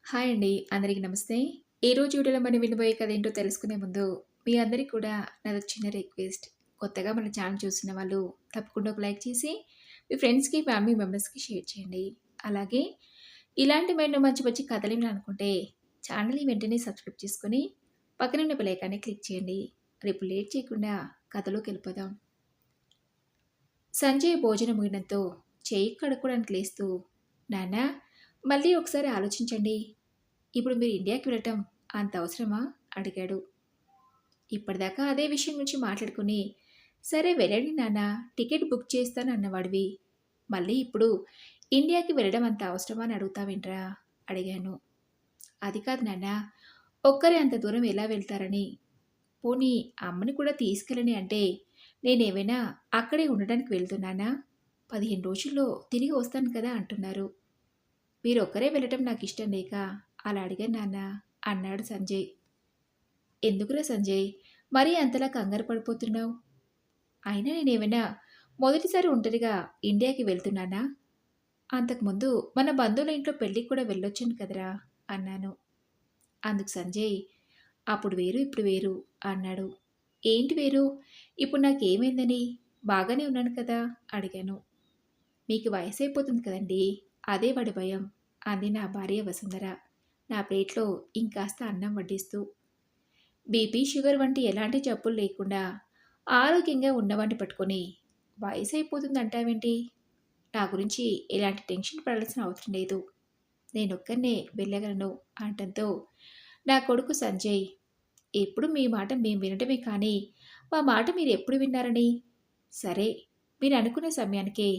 Hi అండి. అందరికి నమస్తే. ఈరోజు వీడియోలో మనం వినబోయే కథ ఏంటో తెలుసుకునే ముందు, మీ అందరికి కూడా నాదొక చిన్న రిక్వెస్ట్. కొత్తగా మన ఛానల్ చూసిన వాళ్ళు తప్పకుండా ఒక లైక్ చేసి, మీ ఫ్రెండ్స్‌కి, ఫ్యామిలీ మెంబర్స్‌కి షేర్ చేయండి. అలాగే ఇలాంటి మరెన్నో మంచి మంచి కథలు వినాలనుకుంటే ఛానల్‌ని వెంటనే సబ్స్క్రైబ్ చేసుకొని, పక్కనే ఉన్న బెల్ ఐకాన్‌ని క్లిక్ చేయండి. రేపు లేట్ చేయకుండా కథలోకెళ్ళిపోదాం. సంజయ్ భోజనం ముగియడంతో చెయ్యి కడుక్కోవడానికి లేస్తూ, నాన్నా మళ్ళీ ఒకసారి ఆలోచించండి. ఇప్పుడు మీరు ఇండియాకి వెళ్ళటం అంత అవసరమా? అడిగాడు. ఇప్పటిదాకా అదే విషయం గురించి మాట్లాడుకుని, సరే వెళ్ళండి నాన్న, టికెట్ బుక్ చేస్తాను అన్నవాడివి. మళ్ళీ ఇప్పుడు ఇండియాకి వెళ్ళడం అంత అవసరమా అని అడుగుతావేంట్రా? అడిగాను. అది కాదు నాన్న, ఒక్కరే అంత దూరం ఎలా వెళ్తారని. పోనీ అమ్మని కూడా తీసుకెళ్ళని అంటే, నేనేమైనా అక్కడే ఉండడానికి వెళ్తున్నానా? 15 రోజుల్లో తిరిగి వస్తాను కదా అంటున్నారు. మీరొక్కరే వెళ్ళటం నాకిష్టం లేక అలా అడిగాను నాన్న అన్నాడు సంజయ్. ఎందుకురా సంజయ్ మరీ అంతలా కంగారు పడిపోతున్నావు? అయినా నేనేమైనా మొదటిసారి ఒంటరిగా ఇండియాకి వెళ్తున్నానా? అంతకుముందు మన బంధువుల ఇంట్లో పెళ్ళికి కూడా వెళ్ళొచ్చాను కదరా అన్నాను. అందుకు సంజయ్, అప్పుడు వేరు ఇప్పుడు వేరు అన్నాడు. ఏంటి వేరు? ఇప్పుడు నాకేమైందని? బాగానే ఉన్నాను కదా అడిగాను. మీకు వయసైపోతుంది కదండీ, అదే వాడి భయం అంది నా భార్య వసుంధర నా ప్లేట్లో ఇంకాస్త అన్నం వడ్డిస్తూ. బీపీ, షుగర్ వంటి ఎలాంటి జబ్బులు లేకుండా ఆరోగ్యంగా ఉన్నవాడిని పట్టుకొని వయసైపోతుందంటావేంటి? నా గురించి ఎలాంటి టెన్షన్ పడాల్సిన అవసరం లేదు. నేనొక్కరినే వెళ్ళగలను అనటంతో నా కొడుకు సంజయ్, ఎప్పుడు మీ మాట మేము వినటమే కానీ మా మాట మీరు ఎప్పుడు విన్నారని? సరే, మీరు అనుకున్న సమయానికే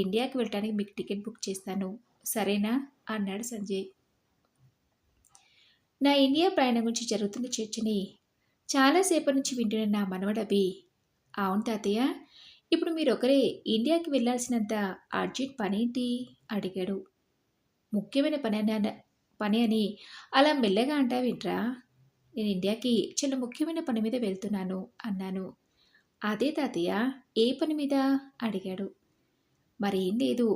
ఇండియాకి వెళ్ళటానికి మీకు టికెట్ బుక్ చేస్తాను, సరేనా అన్నాడు సంజయ్. నా ఇండియా ప్రయాణం గురించి జరుగుతున్న చర్చని చాలాసేపటి నుంచి వింటున్న నా మనవడు అభి, అవును తాతయ్య, ఇప్పుడు మీరొకరే ఇండియాకి వెళ్ళాల్సినంత అర్జెంట్ పనేంటి అడిగాడు. ముఖ్యమైన పని అని అలా మెల్లగా అంటావేంట్రా? నేను ఇండియాకి చాలా ముఖ్యమైన పని మీద వెళ్తున్నాను అన్నాను. అదే తాతయ్య, ఏ పని మీద అడిగాడు. మరేం లేదు,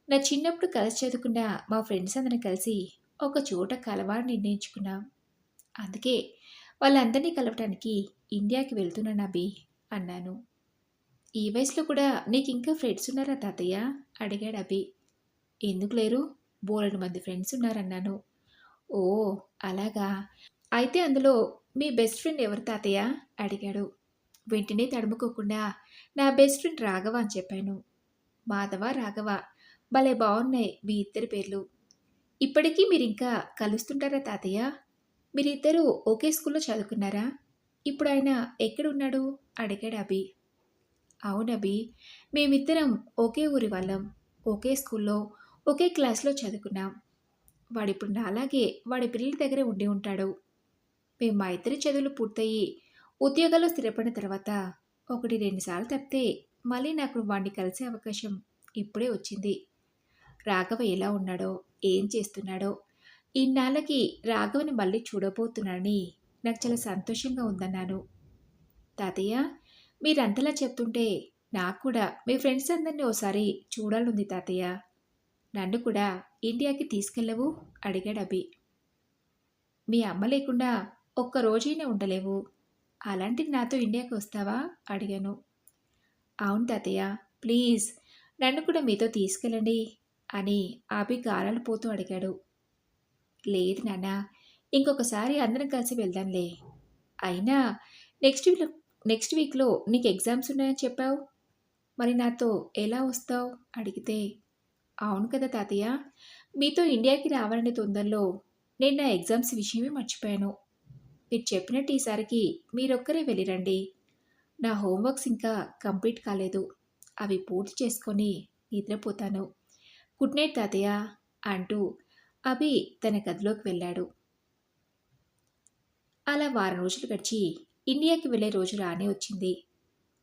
నా చిన్నప్పుడు కలిసి చదువుకున్న మా ఫ్రెండ్స్ అందరం కలిసి ఒక చోట కలవాలని నిర్ణయించుకున్నాం. అందుకే వాళ్ళందరినీ కలవటానికి ఇండియాకి వెళ్తున్నాను అభి అన్నాను. ఈ వయసులో కూడా నీకింకా ఫ్రెండ్స్ ఉన్నారా తాతయ్య అడిగాడు అభి. ఎందుకు లేరు, బోలెడు మంది ఫ్రెండ్స్ ఉన్నారన్నాను. ఓ అలాగా, అయితే అందులో మీ బెస్ట్ ఫ్రెండ్ ఎవరు తాతయ్య అడిగాడు. వెంటనే తడుముకోకుండా నా బెస్ట్ ఫ్రెండ్ రాఘవ అని చెప్పాను. మాధవ, రాఘవ, భలే బాగున్నాయి మీ ఇద్దరి పేర్లు. ఇప్పటికీ మీరింకా కలుస్తుంటారా తాతయ్య? మీరిద్దరూ ఒకే స్కూల్లో చదువుకున్నారా? ఇప్పుడు ఆయన ఎక్కడున్నాడు అడిగాడు అభి. అవునభి, మేమిద్దరం ఒకే ఊరి వాళ్ళం, ఒకే స్కూల్లో ఒకే క్లాస్లో చదువుకున్నాం. వాడిప్పుడు నాలాగే వాడి పిల్లల దగ్గరే ఉండి ఉంటాడు. మేము మా ఇద్దరి చదువులు పూర్తయి ఉద్యోగాల్లో స్థిరపడిన తర్వాత 1, 2 సార్లు తప్పితే మళ్ళీ నాకు వాడిని కలిసే అవకాశం ఇప్పుడే వచ్చింది. రాఘవ ఎలా ఉన్నాడో, ఏం చేస్తున్నాడో, ఇన్నాళ్ళకి రాఘవని మళ్ళీ చూడబోతున్నానని నాకు చాలా సంతోషంగా ఉందన్నాను. తాతయ్య, మీరంతలా చెప్తుంటే నాకు కూడా మీ ఫ్రెండ్స్ అందరినీ ఓసారి చూడాలనుంది తాతయ్య. నన్ను కూడా ఇండియాకి తీసుకెళ్ళవు అడిగాడు అభి. మీ అమ్మ లేకుండా ఒక్క రోజైనా ఉండలేవు, అలాంటిది నాతో ఇండియాకి వస్తావా అడిగాను. అవును తాతయ్య, ప్లీజ్ నన్ను కూడా మీతో తీసుకెళ్ళండి అని అభి గారాలు పోతూ అడిగాడు. లేదు నాన్న, ఇంకొకసారి అందరం కలిసి వెళ్దాంలే. అయినా నెక్స్ట్ వీక్ నెక్స్ట్ వీక్లో నీకు ఎగ్జామ్స్ ఉన్నాయని చెప్పావు, మరి నాతో ఎలా వస్తావు అడిగితే, అవును కదా తాతయ్య, మీతో ఇండియాకి రావాలనే తొందరలో నేను నా ఎగ్జామ్స్ విషయమే మర్చిపోయాను. మీరు చెప్పినట్టు ఈసారికి మీరొక్కరే వెళ్ళిరండి. నా హోంవర్క్స్ ఇంకా కంప్లీట్ కాలేదు, అవి పూర్తి చేసుకొని నిద్రపోతాను. గుడ్ నైట్ తాతయ్య అంటూ అభి తన గదిలోకి వెళ్ళాడు. అలా వారం రోజులు గడిచి ఇండియాకి వెళ్ళే రోజు రానే వచ్చింది.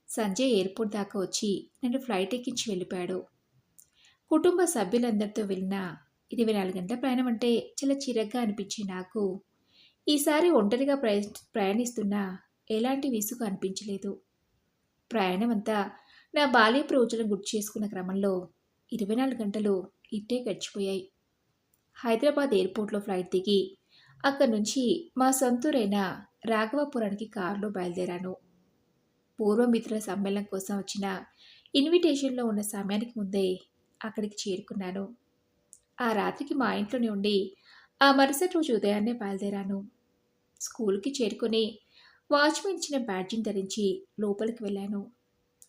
సంజయ్ ఎయిర్పోర్ట్ దాకా వచ్చి నన్ను ఫ్లైట్ ఎక్కించి వెళ్ళిపోయాడు. కుటుంబ సభ్యులందరితో వెళ్ళిన 24 గంటల ప్రయాణం అంటే చాలా చిరగ్గా అనిపించే నాకు ఈసారి ఒంటరిగా ప్రయాణిస్తున్నా ఎలాంటి విసుగు అనిపించలేదు. ప్రయాణం అంతా నా బాల్యపు రోజులను గుర్తు చేసుకున్న క్రమంలో 24 గంటలు ఇట్టే గడిచిపోయాయి. హైదరాబాద్ ఎయిర్‌పోర్ట్‌లో ఫ్లైట్ దిగి, అక్కడి నుంచి మా సొంతూరైన రాఘవాపురానికి కారులో బయలుదేరాను. పూర్వ మిత్రుల సమ్మేళనం కోసం వచ్చిన ఇన్విటేషన్‌లో ఉన్న సమయానికి ముందే అక్కడికి చేరుకున్నాను. ఆ రాత్రికి మా ఇంట్లోనే ఉండి, ఆ మరుసటి రోజు ఉదయాన్నే బయలుదేరాను. స్కూలుకి చేరుకొని, వాచ్‌మెన్ ఇచ్చిన బ్యాడ్జిని ధరించి లోపలికి వెళ్ళాను.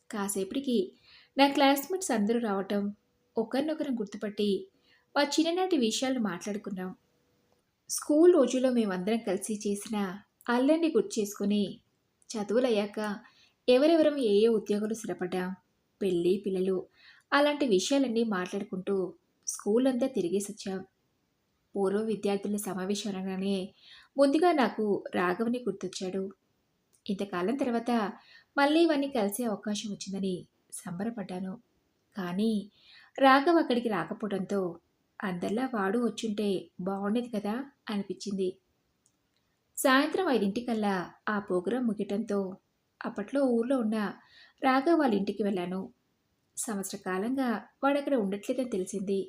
కాసేపటికి నా క్లాస్‌మేట్స్ అందరూ రావటం, ఒకరినొకరం గుర్తుపట్టి, మా చిన్ననాటి విషయాలు మాట్లాడుకున్నాం. స్కూల్ రోజుల్లో మేమందరం కలిసి చేసిన అల్లరిని గుర్తు చేసుకొని, చదువులయ్యాక ఎవరెవరం ఏ ఏ ఉద్యోగాలు స్థిరపడ్డాం, పెళ్ళి, పిల్లలు అలాంటి విషయాలన్నీ మాట్లాడుకుంటూ స్కూలంతా తిరిగేసొచ్చాం. పూర్వ విద్యార్థుల సమావేశం అనగానే ముందుగా నాకు రాఘవని గుర్తొచ్చాడు. ఇంతకాలం తర్వాత మళ్ళీ ఇవన్నీ కలిసే అవకాశం వచ్చిందని సంబరపడ్డాను. కానీ రాఘవ్ అక్కడికి రాకపోవడంతో అందరిలా వాడు వచ్చుంటే బాగుండేది కదా అనిపించింది. సాయంత్రం 5:00కల్లా ఆ ప్రోగ్రాం ముగియటంతో అప్పట్లో ఊర్లో ఉన్న రాఘవ్ వాళ్ళ ఇంటికి వెళ్ళాను. సంవత్సర కాలంగా వాడక్కడ ఉండట్లేదని తెలిసింది.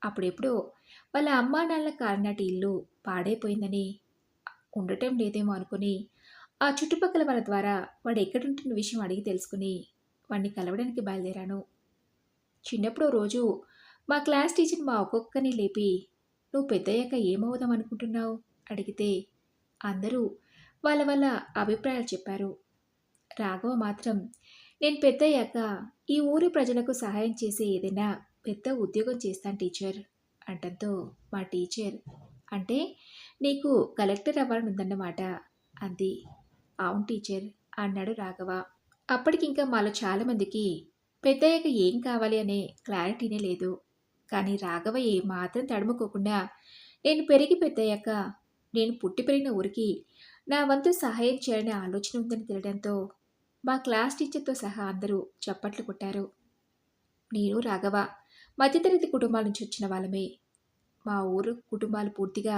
అప్పుడెప్పుడో వాళ్ళ అమ్మా నాన్నల కాలనాటి ఇల్లు పాడైపోయిందని, ఉండటం లేదేమో అనుకుని ఆ చుట్టుపక్కల వాళ్ళ ద్వారా వాడు ఎక్కడుంటున్న విషయం అడిగి తెలుసుకుని వాడిని కలవడానికి బయలుదేరాను. చిన్నప్పుడు ఓ రోజు మా క్లాస్ టీచర్ మా ఒక్కొక్కరిని లేపి, "నువ్వు పెద్దయ్యాక ఏమవుదాం అనుకుంటున్నావు?" అడిగితే అందరూ వాళ్ళ వాళ్ళ అభిప్రాయాలు చెప్పారు. రాఘవ మాత్రం, "నేను పెద్దయ్యాక ఈ ఊరి ప్రజలకు సహాయం చేసే ఏదైనా పెద్ద ఉద్యోగం చేస్తాను టీచర్" అంటంతో మా టీచర్, "అంటే నీకు కలెక్టర్ అవ్వాలని ఉందన్నమాట" అంది. "అవును టీచర్" అన్నాడు రాఘవ. అప్పటికింకా మాలో చాలామందికి పెద్దయ్యాక ఏం కావాలి అనే క్లారిటీనే లేదు. కానీ రాఘవ ఏమాత్రం తడుముకోకుండా, నేను పెరిగి పెద్దయ్యాక నేను పుట్టి పెరిగిన ఊరికి నా వంతు సహాయం చేయాలనే ఆలోచన ఉందని తెలియడంతో మా క్లాస్ టీచర్తో సహా అందరూ చప్పట్లు కొట్టారు. నేను, రాఘవ మధ్యతరగతి కుటుంబాల నుంచి వచ్చిన వాళ్ళమే. మా ఊరు కుటుంబాలు పూర్తిగా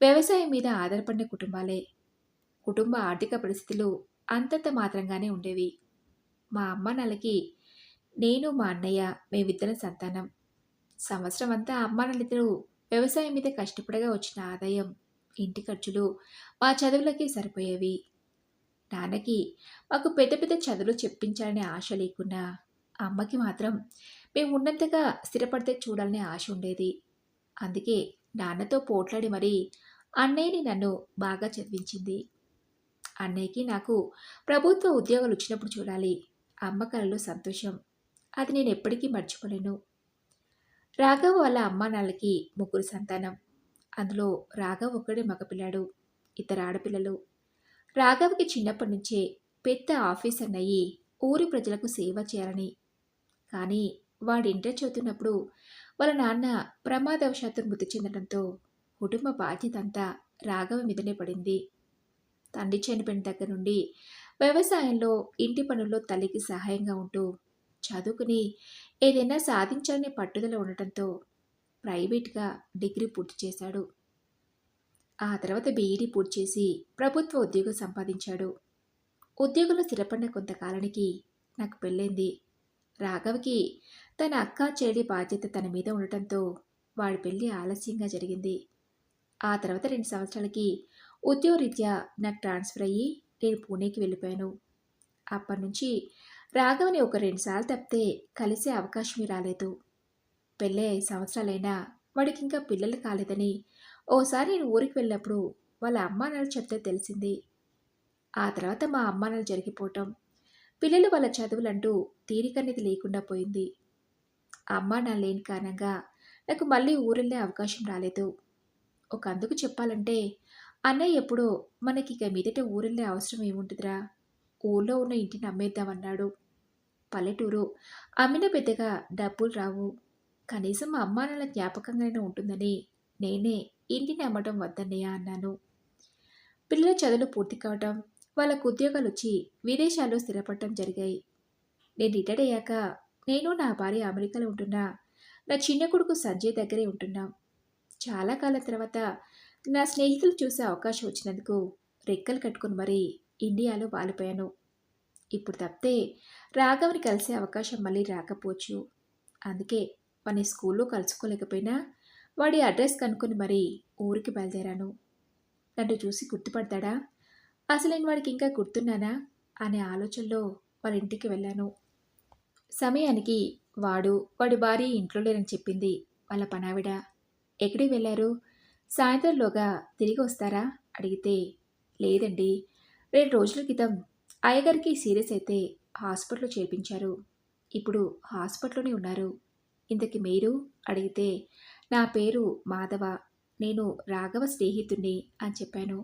వ్యవసాయం మీద ఆధారపడిన కుటుంబాలే. కుటుంబ ఆర్థిక పరిస్థితులు అంతంత మాత్రంగానే ఉండేవి. మా అమ్మ నాన్నలకి నేను, మా అన్నయ్య మేమిద్దరం సంతానం. సంవత్సరం అంతా అమ్మానాన్నలిద్దరూ వ్యవసాయం మీద కష్టపడగా వచ్చిన ఆదాయం, ఇంటి ఖర్చులు, మా చదువులకి సరిపోయేవి. నాన్నకి మాకు పెద్ద పెద్ద చదువులు చెప్పించాలనే ఆశ లేకున్నా, అమ్మకి మాత్రం మేము ఉన్నంతగా స్థిరపడితే చూడాలనే ఆశ ఉండేది. అందుకే నాన్నతో పోట్లాడి మరీ అన్నయ్యని నన్ను బాగా చదివించింది. అన్నయ్యకి నాకు ప్రభుత్వ ఉద్యోగాలు వచ్చినప్పుడు చూడాలి. అమ్మ కలలో సంతోషం. అది నేను ఎప్పటికీ మర్చిపోలేను. రాఘవ్ వాళ్ళ అమ్మా నాన్నలకి ముగ్గురు సంతానం. అందులో రాఘవ్ ఒక్కడే మగపిల్లాడు. ఇద్దరు ఆడపిల్లలు. రాఘవ్‌కి చిన్నప్పటి నుంచే పెద్ద ఆఫీసర్ అయ్యి ఊరి ప్రజలకు సేవ చేయాలని. కానీ వాడు ఇంటర్ చదువుతున్నప్పుడు వాళ్ళ నాన్న ప్రమాదవశాత్తు మృతి చెందడంతో కుటుంబ బాధ్యత అంతా రాఘవ మీదనే పడింది. తండ్రి చనిపోయిన దగ్గర నుండి వ్యవసాయంలో, ఇంటి పనుల్లో తల్లికి సహాయంగా ఉంటూ చదువుకుని ఏదైనా సాధించాలనే పట్టుదల ఉండటంతో ప్రైవేట్‌గా డిగ్రీ పూర్తి చేశాడు. ఆ తర్వాత బీఈడీ పూర్తి చేసి ప్రభుత్వ ఉద్యోగం సంపాదించాడు. ఉద్యోగంలో స్థిరపడిన కొంతకాలానికి నాకు పెళ్ళైంది. రాఘవ్‌కి తన అక్క, చెల్లి బాధ్యత తన మీద ఉండటంతో వాడి పెళ్లి ఆలస్యంగా జరిగింది. ఆ తర్వాత 2 సంవత్సరాలకి ఉద్యోగరీత్యా నాకు ట్రాన్స్‌ఫర్ అయ్యి నేను పూణేకి వెళ్ళిపోయాను. అప్పటినుంచి రాఘవని ఒక 2 సార్లు తప్పితే కలిసే అవకాశమే రాలేదు. పెళ్ళై 5 సంవత్సరాలైనా వాడికింకా పిల్లలు కాలేదని ఓసారి నేను ఊరికి వెళ్ళినప్పుడు వాళ్ళ అమ్మానాన్నలు చెప్తే తెలిసింది. ఆ తర్వాత మా అమ్మానాన్నలు జరిగిపోవటం, పిల్లలు వాళ్ళ చదువులంటూ తీరికనేది లేకుండా పోయింది. అమ్మానాన్న లేని కారణంగా నాకు మళ్ళీ ఊరెళ్ళే అవకాశం రాలేదు. ఒకందుకు చెప్పాలంటే అన్నయ్య ఎప్పుడో మనకిక మీదట ఊరెళ్ళే అవసరం ఏముంటుందిరా? ఊర్లో ఉన్న ఇంటిని అమ్మేద్దామన్నాడు. పల్లెటూరు. అమ్మినా పెద్దగా డబ్బులు రావు. కనీసం మా అమ్మానాన్నల జ్ఞాపకంగానే ఉంటుందని నేనే ఇంటిని అమ్మటం వద్దన్నయ్య అన్నాను. పిల్లల చదువులు పూర్తి కావటం, వాళ్ళకు ఉద్యోగాలొచ్చి విదేశాల్లో స్థిరపడటం జరిగాయి. నేను రిటైర్డ్ అయ్యాక నేను, నా భార్య అమెరికాలో ఉంటున్నా. నా చిన్న కొడుకు సంజయ్ దగ్గరే ఉంటున్నాం. చాలా కాలం తర్వాత నా స్నేహితులు చూసే అవకాశం వచ్చినందుకు రెక్కలు కట్టుకుని మరీ ఇండియాలో వాలిపోయాను. ఇప్పుడు తప్పితే రాఘవని కలిసే అవకాశం మళ్ళీ రాకపోవచ్చు. అందుకే వాడిని స్కూల్లో కలుసుకోలేకపోయినా వాడి అడ్రస్ కనుక్కొని మరీ ఊరికి బయలుదేరాను. నన్ను చూసి గుర్తుపడతాడా? అసలు నేను వాడికి ఇంకా గుర్తున్నానా అనే ఆలోచనలో వాళ్ళ ఇంటికి వెళ్ళాను. సమయానికి వాడి భార్య ఇంట్లో లేరని చెప్పింది వాళ్ళ పనావిడ. ఎక్కడికి వెళ్ళారు? సాయంత్రంలోగా తిరిగి వస్తారా అడిగితే, లేదండి, 2 రోజుల క్రితం అయ్యగారికి సీరియస్ అయితే హాస్పిటల్లో చేర్పించారు. ఇప్పుడు హాస్పిటల్లోనే ఉన్నారు. ఇంతకి మీరు అడిగితే, నా పేరు మాధవ, నేను రాఘవ స్నేహితుణ్ణి అని చెప్పాను.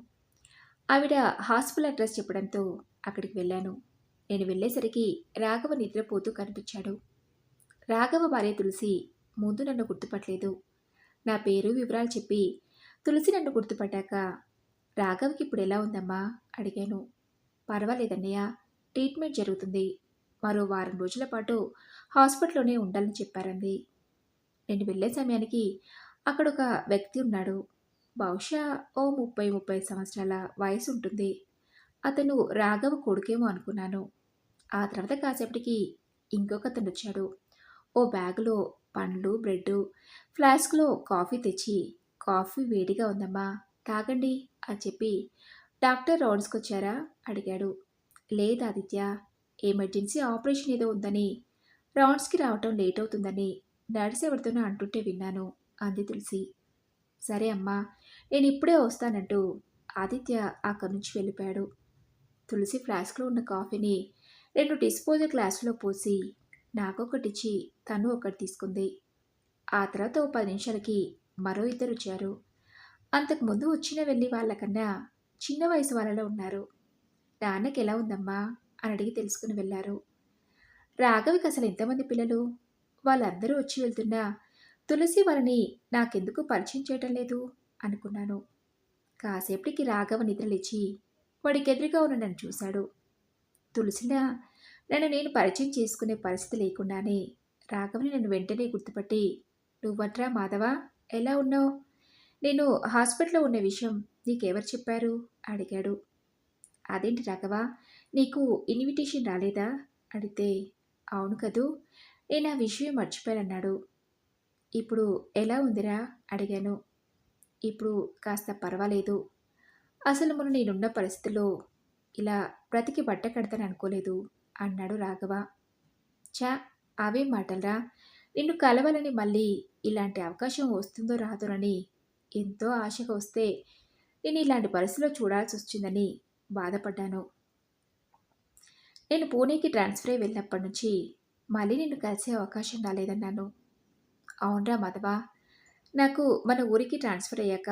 ఆవిడ హాస్పిటల్ అడ్రస్ చెప్పడంతో అక్కడికి వెళ్ళాను. నేను వెళ్ళేసరికి రాఘవ నిద్రపోతూ కనిపించాడు. రాఘవ భార్య తులసి ముందు నన్ను గుర్తుపట్టలేదు. నా పేరు వివరాలు చెప్పి తులసి నన్ను గుర్తుపట్టాక, రాఘవ్కి ఇప్పుడు ఎలా ఉందమ్మా అడిగాను. పర్వాలేదన్నయ్య, ట్రీట్మెంట్ జరుగుతుంది. మరో వారం రోజుల పాటు హాస్పిటల్లోనే ఉండాలని చెప్పారంది. నేను వెళ్ళే సమయానికి అక్కడొక వ్యక్తి ఉన్నాడు. బహుశా ఓ 30-35 సంవత్సరాల వయసు ఉంటుంది. అతను రాఘవ కొడుకేమో అనుకున్నాను. ఆ తర్వాత కాసేపటికి ఇంకొకతను వచ్చాడు. ఓ బ్యాగులో పండ్లు, బ్రెడ్డు, ఫ్లాస్క్లో కాఫీ తెచ్చి, కాఫీ వేడిగా ఉందమ్మా, తాగండి అని చెప్పి, డాక్టర్ రౌండ్స్కొచ్చారా అడిగాడు. లేదు ఆదిత్య, ఎమర్జెన్సీ ఆపరేషన్ ఏదో ఉందని రౌండ్స్కి రావటం లేట్ అవుతుందని నర్స్ ఎవరితోనో అంటుంటే విన్నాను అంది తులసి. సరే అమ్మా, నేను ఇప్పుడే వస్తానంటూ ఆదిత్య అక్కడి నుంచి వెళ్ళిపోయాడు. తులసి ఫ్లాస్క్లో ఉన్న కాఫీని 2 డిస్పోజల్ గ్లాసులో పోసి నాకొకటిచ్చి తను ఒకటి తీసుకుంది. ఆ తర్వాత ఓ 10 నిమిషాలకి మరో ఇద్దరు వచ్చారు. అంతకుముందు వచ్చిన వెళ్ళి వాళ్ళకన్నా చిన్న వయసు వాళ్ళలో ఉన్నారు. నాన్నకి ఎలా ఉందమ్మా అని అడిగి తెలుసుకుని వెళ్ళారు. రాఘవికి అసలు ఎంతమంది పిల్లలు? వాళ్ళందరూ వచ్చి వెళ్తున్నా తులసి వాళ్ళని నాకెందుకు పరిచయం చేయటం లేదు అనుకున్నాను. కాసేపటికి రాఘవ నిద్రలేచి వాడికెదురుగా ఉన్న నన్ను చూశాడు. తులసిలా నన్ను నేను పరిచయం చేసుకునే పరిస్థితి లేకుండానే రాఘవని నన్ను వెంటనే గుర్తుపట్టి, నువ్వట్రా మాధవా, ఎలా ఉన్నావు? నేను హాస్పిటల్లో ఉన్న విషయం నీకెవరు చెప్పారు అడిగాడు. అదేంటి రాఘవ, నీకు ఇన్విటేషన్ రాలేదా అడిగితే, అవును కదూ, నేను ఆ విషయం మర్చిపోయానన్నాడు. ఇప్పుడు ఎలా ఉందిరా అడిగాను. ఇప్పుడు కాస్త పర్వాలేదు. అసలు మొన్న నేనున్న పరిస్థితిలో ఇలా బ్రతికి బట్ట కడతాను అనుకోలేదు అన్నాడు రాఘవ. చా, అవేం మాటలరా, నిన్ను కలవాలని మళ్ళీ ఇలాంటి అవకాశం వస్తుందో రాదోనని ఎంతో ఆశగా వస్తే నేను ఇలాంటి పరిస్థితిలో చూడాల్సి వచ్చిందని బాధపడ్డాను. నేను పూణేకి ట్రాన్స్ఫర్ అయి వెళ్ళినప్పటి నుంచి మళ్ళీ నిన్ను కలిసే అవకాశం రాలేదన్నాను. అవునరా మాధవ, నాకు మన ఊరికి ట్రాన్స్ఫర్ అయ్యాక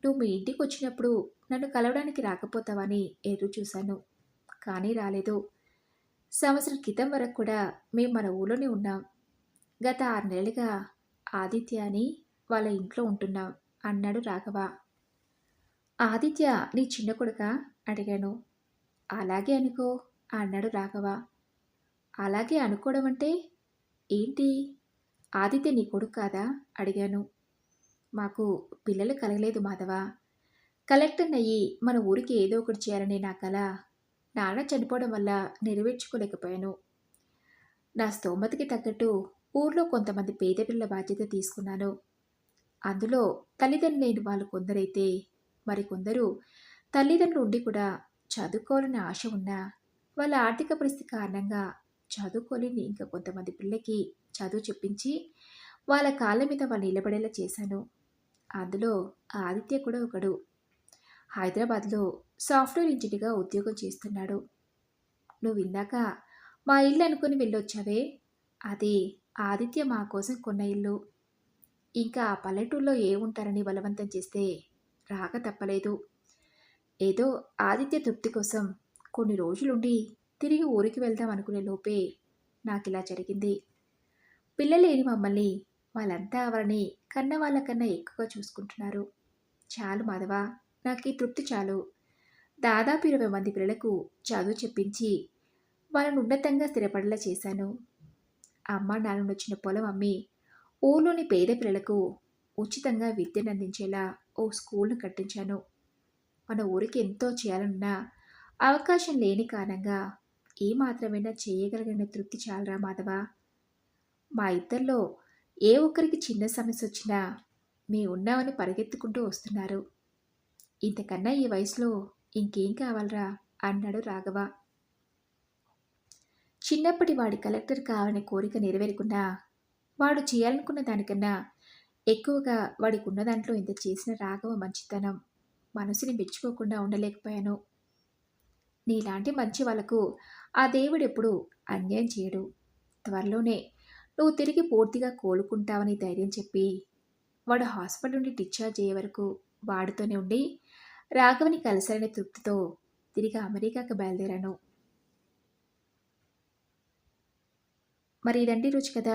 నువ్వు మీ ఇంటికి వచ్చినప్పుడు నన్ను కలవడానికి రాకపోతావని ఎదురు చూశాను. కానీ రాలేదు. సంవత్సరం క్రితం వరకు కూడా మేము మన ఊళ్ళోనే ఉన్నాం. గత 6 నెలలుగా ఆదిత్య అని వాళ్ళ ఇంట్లో ఉంటున్నాం అన్నాడు రాఘవ. ఆదిత్య నీ చిన్న కొడుకా అడిగాను. అలాగే అనుకో అన్నాడు రాఘవ. అలాగే అనుకోవడం అంటే ఏంటి? ఆదిత్య నీ కొడుకు కాదా అడిగాను. మాకు పిల్లలు కలగలేదు మాధవ. కలెక్టర్నయ్యి మన ఊరికి ఏదో ఒకటి చేయాలనే నా కల నాన్న చనిపోవడం వల్ల నెరవేర్చుకోలేకపోయాను. నా స్తోమతకి తగ్గట్టు ఊర్లో కొంతమంది పేద పిల్లల బాధ్యత తీసుకున్నాను. అందులో తల్లిదండ్రులు లేని వాళ్ళు కొందరైతే, మరికొందరు తల్లిదండ్రులు ఉండి కూడా చదువుకోవాలని ఆశ ఉన్నా వాళ్ళ ఆర్థిక పరిస్థితి కారణంగా చదువుకోలేని ఇంకా కొంతమంది పిల్లకి చదువు చెప్పించి వాళ్ళ కాళ్ళ మీద వాళ్ళు నిలబడేలా చేశాను. అందులో ఆదిత్య కూడా ఒకడు. హైదరాబాద్లో సాఫ్ట్వేర్ ఇంజనీర్గా ఉద్యోగం చేస్తున్నాడు. నువ్వు ఇందాక మా ఇల్లు అనుకుని వెళ్ళొచ్చావే, అది ఆదిత్య మా కోసం కొన్న ఇల్లు. ఇంకా ఆ పల్లెటూరులో ఏముంటారని బలవంతం చేస్తే రాక తప్పలేదు. ఏదో ఆదిత్య తృప్తి కోసం కొన్ని రోజులుండి తిరిగి ఊరికి వెళ్దాం అనుకునే లోపే నాకిలా జరిగింది. పిల్లలేని మమ్మల్ని వాళ్ళంతా అవరని కన్న వాళ్ళకన్నా ఎక్కువగా చూసుకుంటున్నారు. చాలు మాధవ, నాకు ఈ తృప్తి చాలు. దాదాపు 20 మంది పిల్లలకు చదువు చెప్పించి వాళ్ళను ఉన్నతంగా స్థిరపడేలా చేశాను. అమ్మ నాన్న వచ్చిన పొలం అమ్మి ఊళ్ళోని పేద పిల్లలకు ఉచితంగా విద్యను అందించేలా ఓ స్కూల్ను కట్టించాను. మన ఊరికి ఎంతో చేయాలన్నా అవకాశం లేని కారణంగా ఏ మాత్రమైనా చేయగలిగిన తృప్తి చాలరా మాధవ. మా ఇద్దరిలో ఏ ఒక్కరికి చిన్న సమస్య వచ్చినా మేము ఉన్నామని పరిగెత్తుకుంటూ వస్తున్నారు. ఇంతకన్నా ఈ వయసులో ఇంకేం కావాలరా అన్నాడు రాఘవ. చిన్నప్పటి వాడి కలెక్టర్ కావాలనే కోరిక నెరవేరకుండా వాడు చేయాలనుకున్న దానికన్నా ఎక్కువగా వాడికి ఉన్న దాంట్లో ఇంత చేసిన రాఘవ మంచితనం మనసుని మెచ్చుకోకుండా ఉండలేకపోయాను. నీలాంటి మంచి వాళ్ళకు ఆ దేవుడెప్పుడు అన్యాయం చేయడు. త్వరలోనే నువ్వు తిరిగి పూర్తిగా కోలుకుంటావని ధైర్యం చెప్పి వాడు హాస్పిటల్ నుండి డిశ్చార్జ్ అయ్యే వరకు వాడితోనే ఉండి రాఘవని కలిశారనే తృప్తితో తిరిగి అమెరికాకు బయలుదేరాను. మరి ఇదండి రుచి కథ.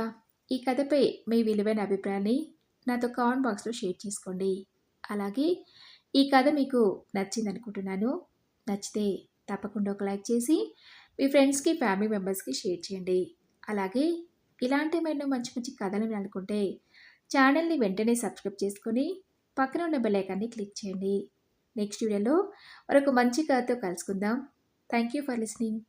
ఈ కథపై మీ విలువైన అభిప్రాయాన్ని నాతో కామెంట్ బాక్స్లో షేర్ చేసుకోండి. అలాగే ఈ కథ మీకు నచ్చిందనుకుంటున్నాను. నచ్చితే తప్పకుండా ఒక లైక్ చేసి మీ ఫ్రెండ్స్కి ఫ్యామిలీ మెంబర్స్కి షేర్ చేయండి. అలాగే ఇలాంటి మరెన్నో మంచి మంచి కథలు వినాలనుకుంటే ఛానల్ని వెంటనే సబ్స్క్రైబ్ చేసుకొని పక్కన ఉన్న బెల్ ఐకాన్ని క్లిక్ చేయండి. నెక్స్ట్ వీడియోలో మరొక మంచి కథతో కలుసుకుందాం. Thank you for listening.